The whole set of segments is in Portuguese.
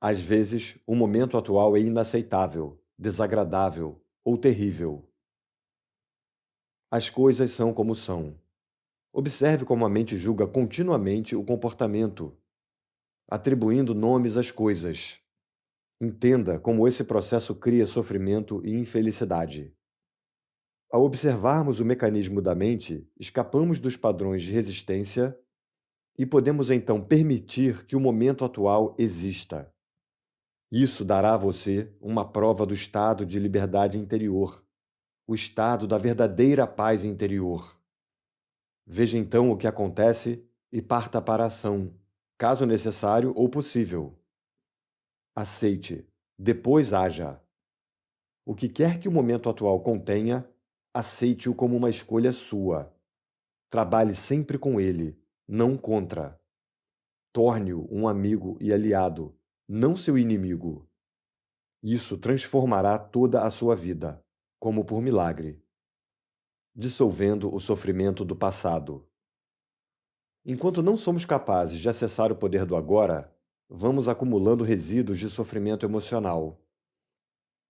Às vezes, o momento atual é inaceitável, desagradável ou terrível. As coisas são como são. Observe como a mente julga continuamente o comportamento, atribuindo nomes às coisas. Entenda como esse processo cria sofrimento e infelicidade. Ao observarmos o mecanismo da mente, escapamos dos padrões de resistência e podemos então permitir que o momento atual exista. Isso dará a você uma prova do estado de liberdade interior, o estado da verdadeira paz interior. Veja então o que acontece e parta para a ação, caso necessário ou possível. Aceite, depois haja. O que quer que o momento atual contenha, aceite-o como uma escolha sua. Trabalhe sempre com ele, não contra. Torne-o um amigo e aliado, não seu inimigo. Isso transformará toda a sua vida, como por milagre, dissolvendo o sofrimento do passado. Enquanto não somos capazes de acessar o poder do agora, vamos acumulando resíduos de sofrimento emocional.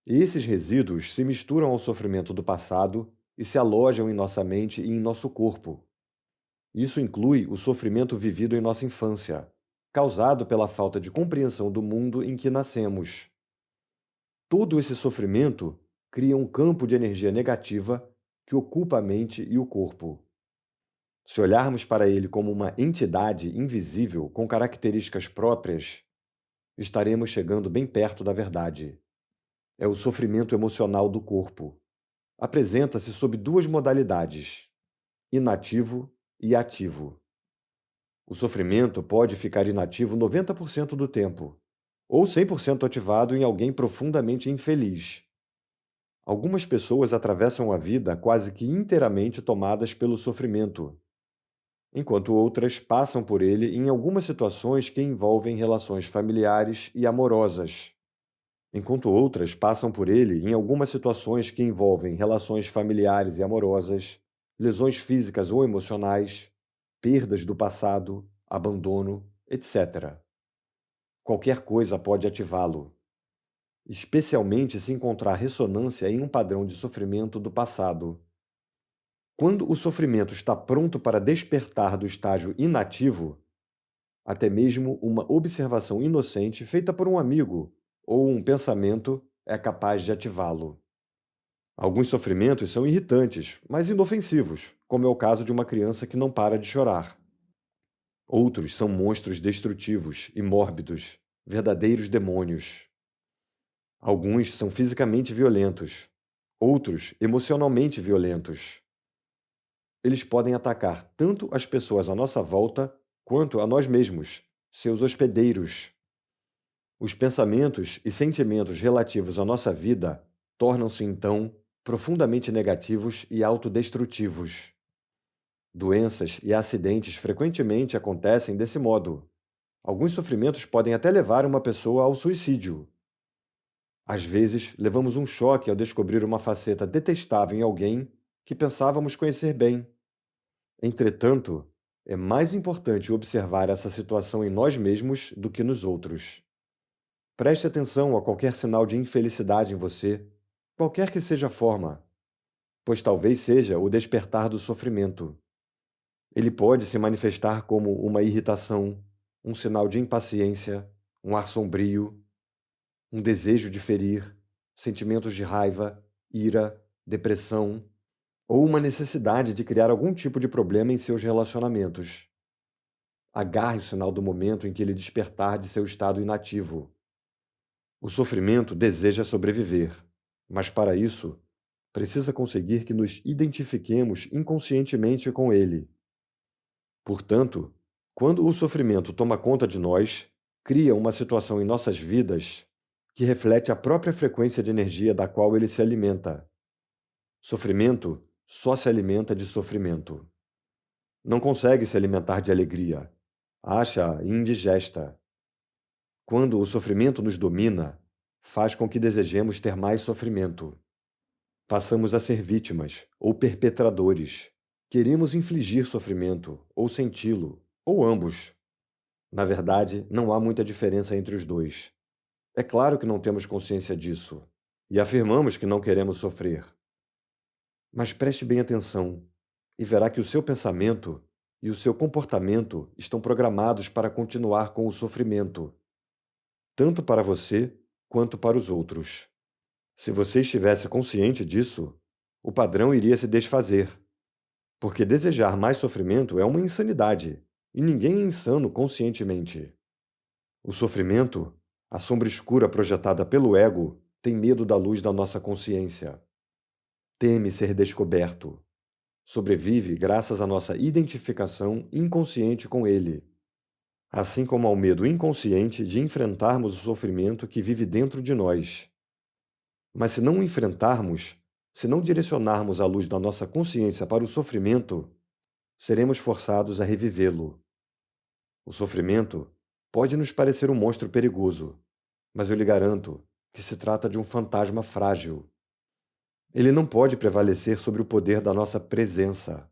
E esses resíduos se misturam ao sofrimento do passado e se alojam em nossa mente e em nosso corpo. Isso inclui o sofrimento vivido em nossa infância, causado pela falta de compreensão do mundo em que nascemos. Todo esse sofrimento cria um campo de energia negativa que ocupa a mente e o corpo. Se olharmos para ele como uma entidade invisível com características próprias, estaremos chegando bem perto da verdade. É o sofrimento emocional do corpo. Apresenta-se sob duas modalidades: inativo e ativo. O sofrimento pode ficar inativo 90% do tempo, ou 100% ativado em alguém profundamente infeliz. Algumas pessoas atravessam a vida quase que inteiramente tomadas pelo sofrimento, enquanto outras passam por ele em algumas situações que envolvem relações familiares e amorosas, enquanto outras passam por ele em algumas situações que envolvem relações familiares e amorosas, lesões físicas ou emocionais, perdas do passado, abandono, etc. Qualquer coisa pode ativá-lo, especialmente se encontrar ressonância em um padrão de sofrimento do passado. Quando o sofrimento está pronto para despertar do estágio inativo, até mesmo uma observação inocente feita por um amigo ou um pensamento é capaz de ativá-lo. Alguns sofrimentos são irritantes, mas inofensivos, como é o caso de uma criança que não para de chorar. Outros são monstros destrutivos e mórbidos, verdadeiros demônios. Alguns são fisicamente violentos, outros emocionalmente violentos. Eles podem atacar tanto as pessoas à nossa volta quanto a nós mesmos, seus hospedeiros. Os pensamentos e sentimentos relativos à nossa vida tornam-se, então, profundamente negativos e autodestrutivos. Doenças e acidentes frequentemente acontecem desse modo. Alguns sofrimentos podem até levar uma pessoa ao suicídio. Às vezes, levamos um choque ao descobrir uma faceta detestável em alguém que pensávamos conhecer bem. Entretanto, é mais importante observar essa situação em nós mesmos do que nos outros. Preste atenção a qualquer sinal de infelicidade em você, qualquer que seja a forma, pois talvez seja o despertar do sofrimento. Ele pode se manifestar como uma irritação, um sinal de impaciência, um ar sombrio, um desejo de ferir, sentimentos de raiva, ira, depressão, ou uma necessidade de criar algum tipo de problema em seus relacionamentos. Agarre o sinal do momento em que ele despertar de seu estado inativo. O sofrimento deseja sobreviver, mas para isso, precisa conseguir que nos identifiquemos inconscientemente com ele. Portanto, quando o sofrimento toma conta de nós, cria uma situação em nossas vidas que reflete a própria frequência de energia da qual ele se alimenta. Sofrimento só se alimenta de sofrimento. Não consegue se alimentar de alegria. Acha indigesta. Quando o sofrimento nos domina, faz com que desejemos ter mais sofrimento. Passamos a ser vítimas ou perpetradores. Queremos infligir sofrimento, ou senti-lo, ou ambos. Na verdade, não há muita diferença entre os dois. É claro que não temos consciência disso e afirmamos que não queremos sofrer. Mas preste bem atenção e verá que o seu pensamento e o seu comportamento estão programados para continuar com o sofrimento, tanto para você quanto para os outros. Se você estivesse consciente disso, o padrão iria se desfazer, porque desejar mais sofrimento é uma insanidade, e ninguém é insano conscientemente. O sofrimento, a sombra escura projetada pelo ego, tem medo da luz da nossa consciência. Teme ser descoberto. Sobrevive graças à nossa identificação inconsciente com ele, assim como ao medo inconsciente de enfrentarmos o sofrimento que vive dentro de nós. Mas se não o enfrentarmos, se não direcionarmos a luz da nossa consciência para o sofrimento, seremos forçados a revivê-lo. O sofrimento pode nos parecer um monstro perigoso, mas eu lhe garanto que se trata de um fantasma frágil. Ele não pode prevalecer sobre o poder da nossa presença.